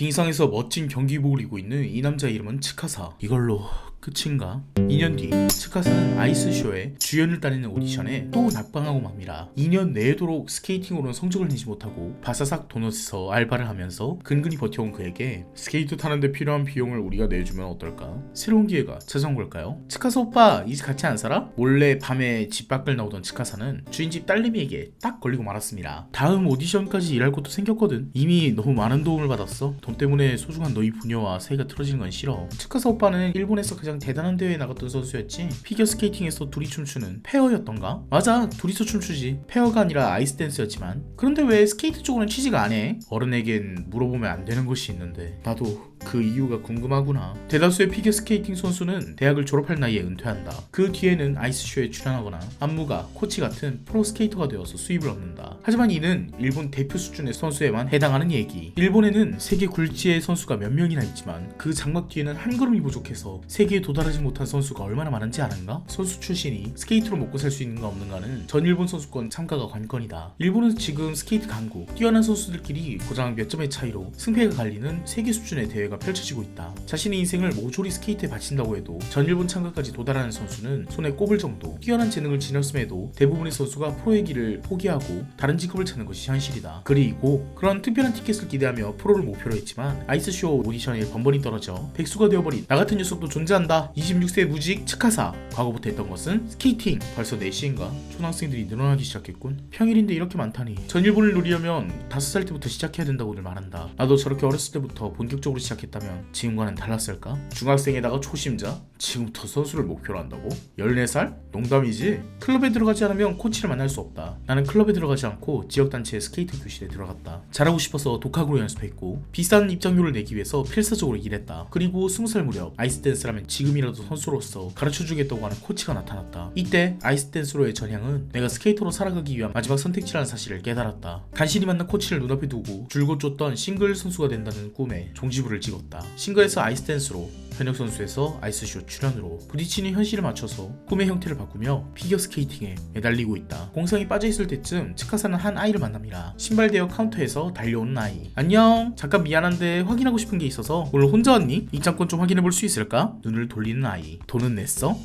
빙상에서 멋진 경기복을 입고 있는 이 남자의 이름은 츠카사. 이걸로 끝인가? 2년 뒤 츠카사는 아이스쇼에 주연을 따내는 오디션에 또 낙방하고 맙니다. 2년 내도록 스케이팅으로는 성적을 내지 못하고 바사삭 도넛에서 알바를 하면서 근근히 버텨온 그에게 스케이트 타는데 필요한 비용을 우리가 내주면 어떨까? 새로운 기회가 찾아온 걸까요? 츠카사 오빠 이제 같이 안 살아? 몰래 밤에 집 밖을 나오던 츠카사는 주인집 딸내미에게 딱 걸리고 말았습니다. 다음 오디션까지 일할 것도 생겼거든. 이미 너무 많은 도움을 받았어. 돈 때문에 소중한 너희 부녀와 사이가 틀어지는 건 싫어. 츠카사 오빠는 일본에서 가장 대단한 대회에 나갔던 선수였지. 피겨스케이팅에서 둘이 춤추는 페어였던가? 맞아, 둘이서 춤추지. 페어가 아니라 아이스댄스였지만. 그런데 왜 스케이트 쪽으로는 취직 안 해? 어른에겐 물어보면 안 되는 것이 있는데 나도 그 이유가 궁금하구나. 대다수의 피겨스케이팅 선수는 대학을 졸업할 나이에 은퇴한다. 그 뒤에는 아이스쇼에 출연하거나 안무가, 코치 같은 프로스케이터가 되어서 수입을 얻는다. 하지만 이는 일본 대표 수준의 선수에만 해당하는 얘기. 일본에는 세계 굴지의 선수가 몇 명이나 있지만 그 장막 뒤에는 한 걸음이 부족해서 세계에 도달하지 못한 선수가 얼마나 많은지 아는가? 선수 출신이 스케이트로 먹고 살 수 있는가 없는가는 전 일본 선수권 참가가 관건이다. 일본은 지금 스케이트 강국, 뛰어난 선수들끼리 고작 몇 점의 차이로 승패가 갈리는 세계 수준의 대회가 펼쳐지고 있다. 자신의 인생을 모조리 스케이트에 바친다고 해도 전 일본 참가까지 도달하는 선수는 손에 꼽을 정도. 뛰어난 재능을 지녔음에도 대부분의 선수가 프로의 길을 포기하고 다른 직업을 찾는 것이 현실이다. 그리고 그런 특별한 티켓을 기대하며 프로를 목표로 했지만 아이스쇼 오디션에 번번이 떨어져 백수가 되어버린 나 같은 녀석도 존재한다. 26세 무직 츠카사. 과거부터 했던 것은 스케이팅. 벌써 4시인가? 초등학생들이 늘어나기 시작했군. 평일인데 이렇게 많다니. 전 일본을 누리려면 5살 때부터 시작해야 된다고들 말한다. 나도 저렇게 어렸을 때부터 본격적으로 시작했다면 지금과는 달랐을까? 중학생에다가 초심자? 지금부터 선수를 목표로 한다고? 14살? 농담이지? 클럽에 들어가지 않으면 코치를 만날 수 없다. 나는 클럽에 들어가지 않고 지역단체의 스케이트 교실에 들어갔다. 잘하고 싶어서 독학으로 연습했고 비싼 입장료를 내기 위해서 필사적으로 일했다. 그리고 20살 무렵 아이스댄스라면 지금이라도 선수로서 가르쳐주겠다고 하는 코치가 나타났다. 이때 아이스댄스로의 전향은 내가 스케이터로 살아가기 위한 마지막 선택지라는 사실을 깨달았다. 간신히 만난 코치를 눈앞에 두고 줄곧 쫓던 싱글 선수가 된다는 꿈에 종지부를 찍었다. 싱글에서 아이스댄스로, 현역 선수에서 아이스쇼 출연으로 부딪히는 현실을 맞춰서 꿈의 형태를 바꾸며 피겨스케이팅에 매달리고 있다. 공상이 빠져있을 때쯤 츠카사는 한 아이를 만납니다. 신발 대여 카운터에서 달려오는 아이. 안녕, 잠깐 미안한데 확인하고 싶은 게 있어서 오늘 혼자 왔니? 입장권 좀 확인해볼 수 있을까? 눈을 돌리는 아이. 돈은 냈어?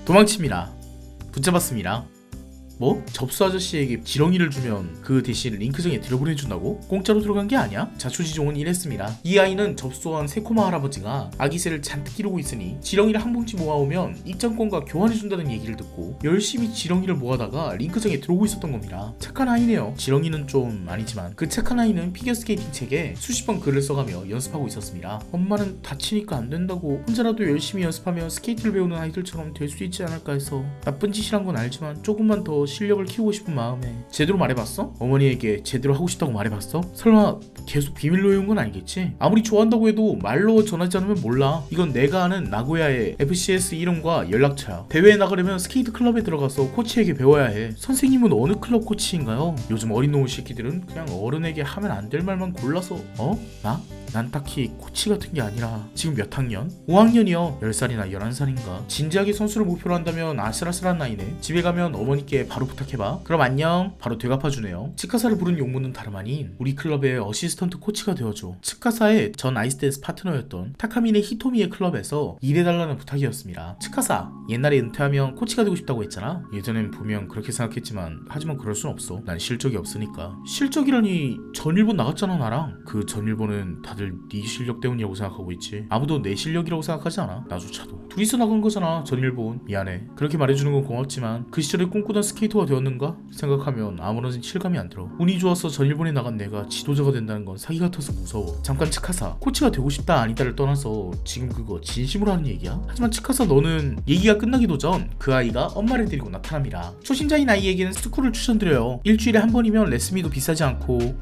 도망칩니다. 붙잡았습니다. 뭐? 접수 아저씨에게 지렁이를 주면 그 대신 링크정에 들여보내준다고? 공짜로 들어간 게 아니야? 자초지종은 이랬습니다. 이 아이는 접수한 세코마 할아버지가 아기새를 잔뜩 기르고 있으니 지렁이를 한 봉지 모아오면 입장권과 교환해준다는 얘기를 듣고 열심히 지렁이를 모아다가 링크정에 들어오고 있었던 겁니다. 착한 아이네요. 지렁이는 좀 아니지만 그 착한 아이는 피겨스케이팅 책에 수십 번 글을 써가며 연습하고 있었습니다. 엄마는 다치니까 안 된다고 혼자라도 열심히 연습하며 스케이트를 배우는 아이들처럼 될 수 있지 않을까 해서 나쁜 짓이란 건 알지만 조금만 더 실력을 키우고 싶은 마음에. 제대로 말해봤어? 어머니에게 제대로 하고 싶다고 말해봤어? 설마 계속 비밀로 해온 건 아니겠지? 아무리 좋아한다고 해도 말로 전하지 않으면 몰라. 이건 내가 아는 나고야의 FCS 이름과 연락처야. 대회에 나가려면 스케이트 클럽에 들어가서 코치에게 배워야 해. 선생님은 어느 클럽 코치인가요? 요즘 어린 놈의 새끼들은 그냥 어른에게 하면 안 될 말만 골라서. 나? 난 딱히 코치 같은 게 아니라. 지금 몇 학년? 5학년이요. 10살이나 11살인가. 진지하게 선수를 목표로 한다면 아슬아슬한 나이네. 집에 가면 어머니께 바로 부탁해봐. 그럼 안녕. 바로 되갚아주네요. 츠카사를 부른 용무는 다름 아닌 우리 클럽의 어시스턴트 코치가 되어줘. 츠카사의 전 아이스댄스 파트너였던 타카미네 히토미의 클럽에서 일해달라는 부탁이었습니다. 츠카사, 옛날에 은퇴하면 코치가 되고 싶다고 했잖아. 예전엔 분명 그렇게 생각했지만 하지만 그럴 순 없어. 난 실적이 없으니까. 실적이라니 전일본 나갔잖아 나랑. 그 전일본은 다들 네 실력 때문이라고 생각하고 있지. 아무도 내 실력이라고 생각하지 않아. 나조차도. 둘이서 나간 거잖아 전일본. 미안해. 그렇게 말해주는 건 고맙지만 그 시절에 꿈꾸던 스케이터가 되었는가? 생각하면 아무런 실감이 안 들어. 운이 좋아서 전일본에 나간 내가 지도자가 된다는 건 사기 같아서 무서워. 잠깐 츠카사, 코치가 되고 싶다 아니다를 떠나서 지금 그거 진심으로 하는 얘기야? 하지만 츠카사 너는 얘기가 끝나기도 전 그 아이가 엄마를 데리고 나타납니다. 초심자인 아이에게는 스쿨을 추천드려요. 일주일에 한 번이면 레슨비도 비싸지 않고.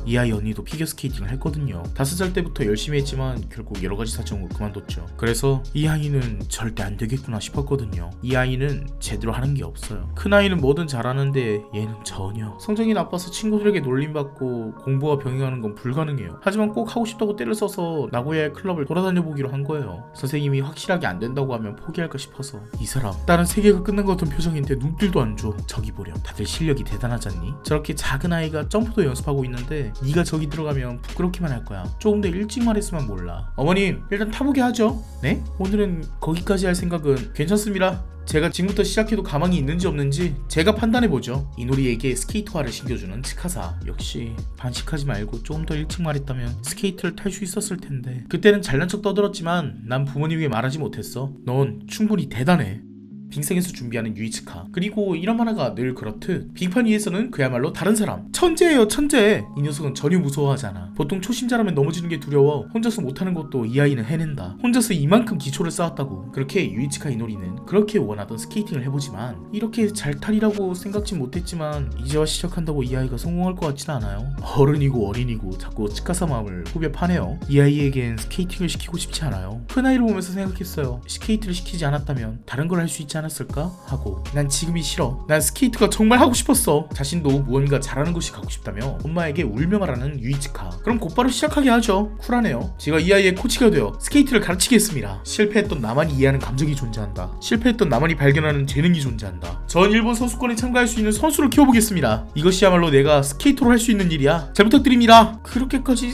이 아이 언니도 피겨스케이팅을 했거든요. 5살 때부터 열심히 했지만 결국 여러가지 사정으로 그만뒀죠. 그래서 이 아이는 절대 안 되겠구나 싶었거든요. 이 아이는 제대로 하는 게 없어요. 큰 아이는 뭐든 잘하는데 얘는 전혀. 성적이 나빠서 친구들에게 놀림받고 공부와 병행하는 건 불가능해요. 하지만 꼭 하고 싶다고 때를 써서 나고야의 클럽을 돌아다녀 보기로 한 거예요. 선생님이 확실하게 안 된다고 하면 포기할까 싶어서. 이 사람 다른 세계가 끝난 것 같은 표정인데 눈길도 안 줘. 저기 보렴, 다들 실력이 대단하잖니? 저렇게 작은 아이가 점프도 연습하고 있는데 하는데 네가 저기 들어가면 부끄럽기만 할 거야. 조금 더 일찍 말했으면 몰라. 어머님 일단 타보게 하죠. 네? 오늘은 거기까지 할 생각은 괜찮습니다. 제가 지금부터 시작해도 가망이 있는지 없는지 제가 판단해보죠. 이노리에게 스케이트화를 신겨주는 츠카사. 역시 반식하지 말고 조금 더 일찍 말했다면 스케이트를 탈 수 있었을 텐데. 그때는 잘난 척 떠들었지만 난 부모님에게 말하지 못했어. 넌 충분히 대단해. 빙상에서 준비하는 유이츠카. 그리고 이런 만화가 늘 그렇듯 빙판 위에서는 그야말로 다른 사람, 천재예요 천재. 이 녀석은 전혀 무서워하지 않아. 보통 초심자라면 넘어지는 게 두려워 혼자서 못하는 것도 이 아이는 해낸다. 혼자서 이만큼 기초를 쌓았다고. 그렇게 유이츠카 이노리는 그렇게 원하던 스케이팅을 해보지만 이렇게 잘 탈이라고 생각진 못했지만 이제와 시작한다고 이 아이가 성공할 것 같진 않아요. 어른이고 어린이고 자꾸 츠카사 마음을 후벼 파네요. 이 아이에겐 스케이팅을 시키고 싶지 않아요. 큰 아이를 보면서 생각했어요. 스케이트를 시키지 않았다면 다른 걸 할 수 있지 않았을까 하고. 난 지금이 싫어. 난 스케이트가 정말 하고 싶었어. 자신도 무언가 잘하는 곳이 가고 싶다며 엄마에게 울며 말하는 유이츠카. 그럼 곧바로 시작하게 하죠. 쿨하네요. 제가 이 아이의 코치가 되어 스케이트를 가르치겠습니다. 실패했던 나만이 이해하는 감정이 존재한다. 실패했던 나만이 발견하는 재능이 존재한다. 전 일본 선수권에 참가할 수 있는 선수를 키워보겠습니다. 이것이야말로 내가 스케이터로 할 수 있는 일이야. 잘 부탁드립니다. 그렇게까지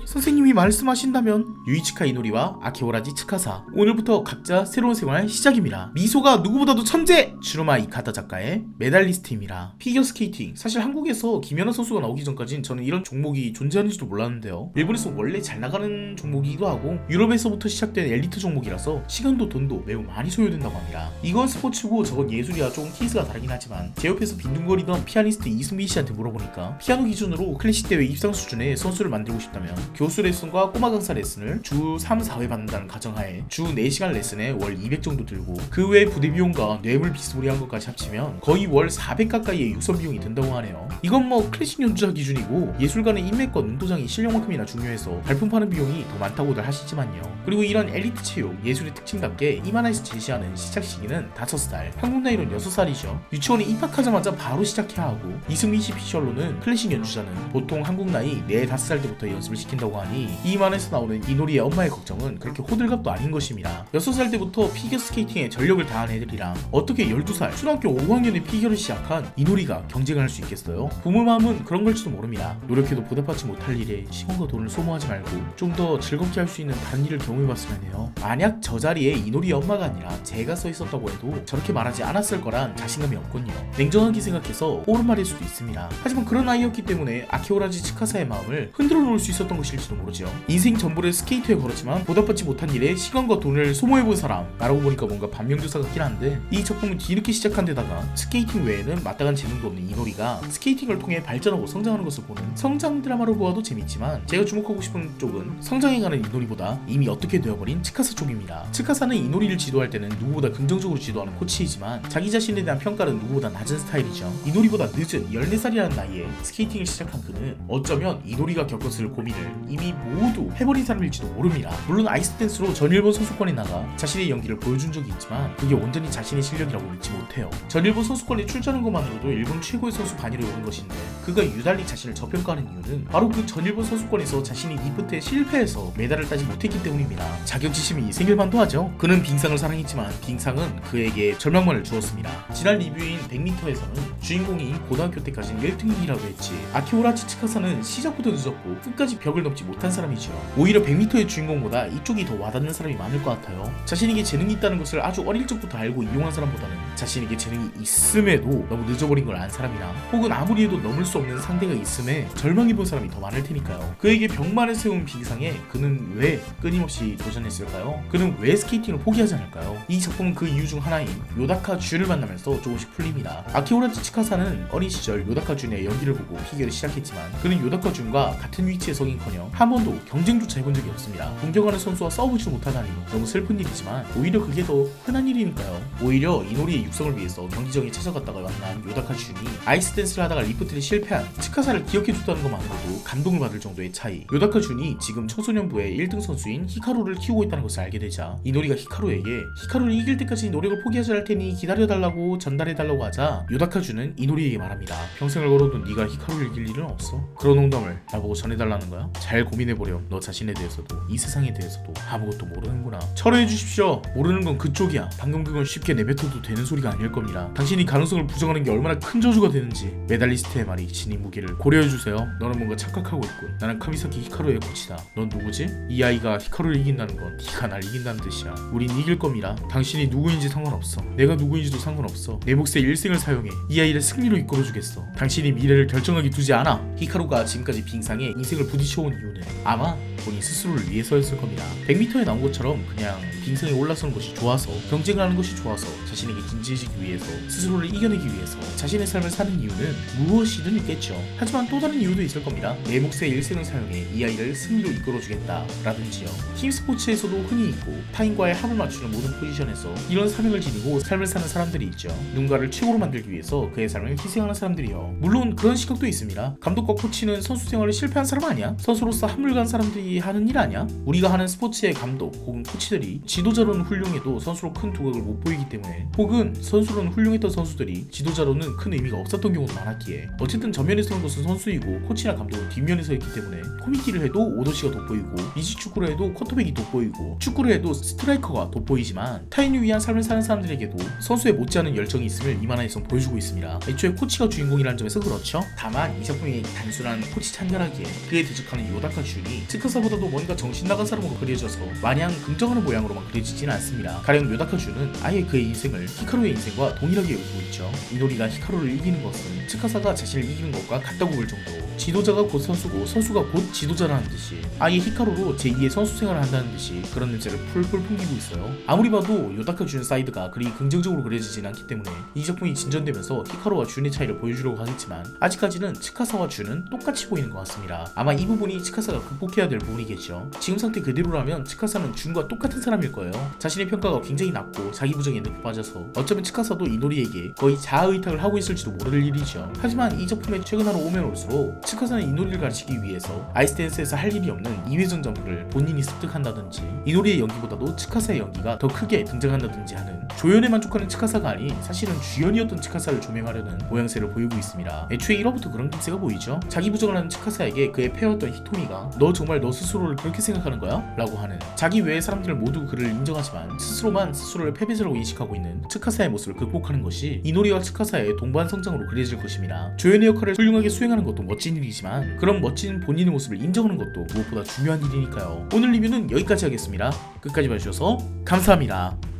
선생님이 말씀하신다면. 유이츠카 이노리와 아키오라지 츠카사. 오늘부터 각자 새로운 생활 시작입니다. 미소가 누구보다도 천재! 츠루마 이카타 작가의 메달리스트입니다. 피겨스케이팅. 사실 한국에서 김연아 선수가 나오기 전까진 저는 이런 종목이 존재하는지도 몰랐는데요. 일본에서 원래 잘 나가는 종목이기도 하고 유럽에서부터 시작된 엘리트 종목이라서 시간도 돈도 매우 많이 소요된다고 합니다. 이건 스포츠고 저건 예술이야. 조금 케이스가 다르긴 하지만 제 옆에서 빈둥거리던 피아니스트 이승민 씨한테 물어보니까 피아노 기준으로 클래식 대회 입상 수준의 선수를 만들고 싶다면 교수 레슨과 꼬마 강사 레슨을 주 3, 4회 받는다는 가정하에 주 4시간 레슨에 월 200 정도 들고 그 외 부대 비용과 뇌물 비스무리한 것까지 합치면 거의 월 400 가까이의 육선 비용이 든다고 하네요. 이건 뭐 클래식 연주자 기준이고 예술가는 인맥과 눈도장이 실력만큼이나 중요해서 발품 파는 비용이 더 많다고들 하시지만요. 그리고 이런 엘리트 체육, 예술의 특징답게 이 만화에서 제시하는 시작 시기는 5살, 한국 나이로는 6살이죠. 유치원에 입학하자마자 바로 시작해야 하고 이승민 씨 피셜로는 클래식 연주자는 보통 한국 나이 4, 5살 때부터 연습을 시킨다고 하니 이 만화에서 나오는 이노리의 엄마의 걱정은 그렇게 호들갑도 아닌 것입니다. 6살 때부터 피겨스케이팅에 전력을 다한 애들이랑 어떻게 12살 초등학교 5학년에 피겨를 시작한 이노리가 경쟁을 할 수 있겠어요? 부모 마음은 그런 걸지도 모릅니다. 노력해도 보답받지 못할 일에 시간과 돈을 소모하지 말고 좀 더 즐겁게 할 수 있는 다른 일을 경험해봤으면 해요. 만약 저 자리에 이노리의 엄마가 아니라 제가 서 있었다고 해도 저렇게 말하지 않았을 거란 자신감이 없군요. 냉정하게 생각해서 옳은 말일 수도 있습니다. 하지만 그런 아이였기 때문에 아키오라지 츠카사의 마음을 흔들어 놓을 수 있었던 것일지도 모르죠. 인생 전부를 스케이트에 걸었지만 보답받지 못한 일에 시간과 돈을 소모해본 사람. 나라고 보니까 뭔가 반면교사 같긴 한데 이 작품은 뒤늦게 시작한 데다가 스케이팅 외에는 마땅한 재능도 없는 이노리가 스케이팅을 통해 발전하고 성장하는 것을 보는 성장 드라마로 보아도 재밌지만 제가 주목하고 싶은 쪽은 성장해가는 이노리보다 이미 어떻게 되어버린 츠카사 쪽입니다. 츠카사는 이노리를 지도할 때는 누구보다 긍정적으로 지도하는 코치이지만 자기 자신에 대한 평가는 누구보다 낮은 스타일이죠. 이노리보다 늦은 14살이라는 나이에 스케이팅을 시작한 그는 어쩌면 이노리가 겪었을 고민을 이미 모두 해버린 사람일지도 모릅니다. 물론 아이스댄스로 전 일본 선수권에 나가 자신의 연기를 보여준 적이 있지만 그게 온전히 자신의 실력이라고 믿지 못해요. 전 일본 선수권에 출전한 것만으로도 일본 최고의 선수 반열에 오른 것인데 그가 유달리 자신을 저평가하는 이유는 바로 그 전 일본 선수권에서 자신이 리프트에 실패해서 메달을 따지 못했기 때문입니다. 자격지심이 생길 만도 하죠. 그는 빙상을 사랑했지만 빙상은 그에게 절망만을 주었습니다. 지난 리뷰인 100m에서는 주인공인 고등학교 때까지는 1등이라고 했지 아키오라지 츠카사는 시작부터 늦었고 끝까지 벽을 넘지 못한 사람이죠. 오히려 100m의 주인공보다 이쪽이 더 와닿는 사람이 많을 것 같아요. 자신에게 재능이 있다는 것을 아주 어릴 적부터 알고 이용한 사람보다는 자신에게 재능이 있음에도 너무 늦어버린 걸 안 사람이나 혹은 아무리 해도 넘을 수 없는 상대가 있음에 절망해본 사람이 더 많을 테니까요. 그에게 벽만을 세운 빙상에 그는 왜 끊임없이 도전했을까요? 그는 왜 스케이팅을 포기하지 않을까요? 이 작품은 그 이유 중 하나인 요다카 쥘을 만나면서 조금씩 풀립니다. 아키오라지 츠카사는 어린 시절 요다카 쥘의 연기를 보고 피겨를 시작했지만 그는 요다카 쥘과 같은 위치에 서긴커녕 한 번도 경쟁조차 해본 적이 없습니다. 존경하는 선수와 싸워보지 못하다니 너무 슬픈 일이지만 오히려 그게 더 흔한 일이니까요. 오히려 이노리의 육성을 위해서 경기장에 찾아갔다가 만난 요다카 쥘이 아이스댄스를 하다가 리프트를 실패한 츠카사를 기억해줬다는 것만으로도 감동을 받을 정도의 차이. 요다카 쥘이 지금 청소년부의 1등 선수인 히카루를 키우고 있다는 것을 알게 되자 이노리가 히카루에게 히카루를 이길 때까지 노력을 포기하지 않을 테니 기다려달라고 전달해달라고 하자 요다카 쥘은 이노리에게 말합니다. 평생을 걸어도 네가 히카루를 이길 일은 없어. 그런 농담을 나보고 전해달라는 거야? 잘 고민해보렴. 너 자신에 대해서도 이 세상에 대해서도 아무것도 모르는구나. 철회해 주십시오. 모르는 건 그쪽이야. 방금 그건 쉽게 내뱉어도 되는 소리 소리가 아닐 겁니다. 당신이 가능성을 부정하는 게 얼마나 큰 저주가 되는지 메달리스트의 말이 지닌 무게를 고려해주세요. 너는 뭔가 착각하고 있군. 나는 카미사키 히카루의 코치다. 넌 누구지? 이 아이가 히카루를 이긴다는 건 네가 날 이긴다는 뜻이야. 우린 이길 겁니다. 당신이 누구인지 상관없어. 내가 누구인지도 상관없어. 내 몫의 일생을 사용해 이 아이를 승리로 이끌어주겠어. 당신이 미래를 결정하기 두지 않아. 히카루가 지금까지 빙상에 인생을 부딪혀온 이유는 아마 본인 스스로를 위해서였을 겁니다. 100m에 나온 것처럼 그냥 빙상에 올라서는 것이 좋아서, 경쟁을 하는 것이 좋아서, 자신에게 진지해지기 위해서, 스스로를 이겨내기 위해서 자신의 삶을 사는 이유는 무엇이든 있겠죠. 하지만 또 다른 이유도 있을 겁니다. 내 몫의 일생을 사용해 이 아이를 승리로 이끌어주겠다 라든지요. 팀 스포츠에서도 흔히 있고 타인과의 합을 맞추는 모든 포지션에서 이런 사명을 지니고 삶을 사는 사람들이 있죠. 누군가를 최고로 만들기 위해서 그의 삶을 희생하는 사람들이요. 물론 그런 시각도 있습니다. 감독과 코치는 선수 생활에 실패한 사람 아니야? 선수로서 한물 간 사람들이 하는 일 아니야? 우리가 하는 스포츠의 감독 혹은 코치들이 지도자로는 훌륭해도 선수로 큰 두각을 못 보이기 때문에, 혹은 선수로는 훌륭했던 선수들이 지도자로는 큰 의미가 없었던 경우도 많았기에, 어쨌든 전면에 서는 것은 선수이고 코치나 감독은 뒷면에 서 있기 때문에 코미디를 해도 오더씨가 돋보이고, 미식축구를 해도 쿼터백이 돋보이고, 축구를 해도 스트라이커가 돋보이지만 타인을 위한 삶을 사는 사람들에게도 선수의 못지않은 열정이 있음을 이만한 이상 보여주고 있습니다. 애초에 코치가 주인공이라는 점에서 그렇죠. 다만 이 작품이 단순한 코치 찬멸하기에 그에 대적하는 요다카 슌이 츠카사보다도 뭔가 정신 나간 사람으로 그려져서 마냥 긍정하는 모양으로만 그려지진 않습니다. 가령 요다카 슌은 아예 그의 인생을 히카루의 인생과 동일하게 여기고 있죠. 이노리가 히카루를 이기는 것은 츠카사가 자신을 이기는 것과 같다고 볼 정도로, 지도자가 곧 선수고 선수가 곧 지도자라는 듯이 아예 히카루로 제2의 선수 생활을 한다는 듯이 그런 냄새를 풀풀 풍기고 있어요. 아무리 봐도 요다카 슌 사이드가 그리 긍정적으로 그려지진 않기 때문에 이 작품이 진전되면서 히카루와 슌의 차이를 보여주려고 하겠지만, 아직까지는 츠카사와 슌은 똑같이 보이는 것 같습니다. 아마 이 부분이 츠카사가 극복해야 될 부분이겠죠. 지금 상태 그대로라면 츠카사는 슌과 똑같은 사람일 거예요. 자신의 평가가 굉장히 낮고 자기 부정에 늪에 빠져서 어쩌면 츠카사도 이노리에게 거의 자아의탁을 하고 있을지도 모를 일이죠. 하지만 이 작품에 최근화로 오면 올수록 츠카사는 이노리를 가르치기 위해서 아이스댄스에서 할 일이 없는 2회전 점프를 본인이 습득한다든지, 이노리의 연기보다도 츠카사의 연기가 더 크게 등장한다든지 하는, 조연에 만족하는 츠카사가 아닌 사실은 주연이었던 츠카사를 조명하려는 모양새를 보이고 있습니다. 애초에 1화부터 그런 낌새가 보이죠. 자기 부정을 하는 츠카사에게 그의 페어였던 히토미가 너 정말 너 스스로를 그렇게 생각하는 거야? 라고 하는, 자기 외의 사람들 모두 그를 인정하지만 스스로만 스스로를 패배자라고 인식하고 있는 츠카사의 모습을 극복하는 것이 이노리와 츠카사의 동반 성장으로 그려질 것입니다. 조연의 역할을 훌륭하게 수행하는 것도 멋진 일이지만 그런 멋진 본인의 모습을 인정하는 것도 무엇보다 중요한 일이니까요. 오늘 리뷰는 여기까지 하겠습니다. 끝까지 봐주셔서 감사합니다.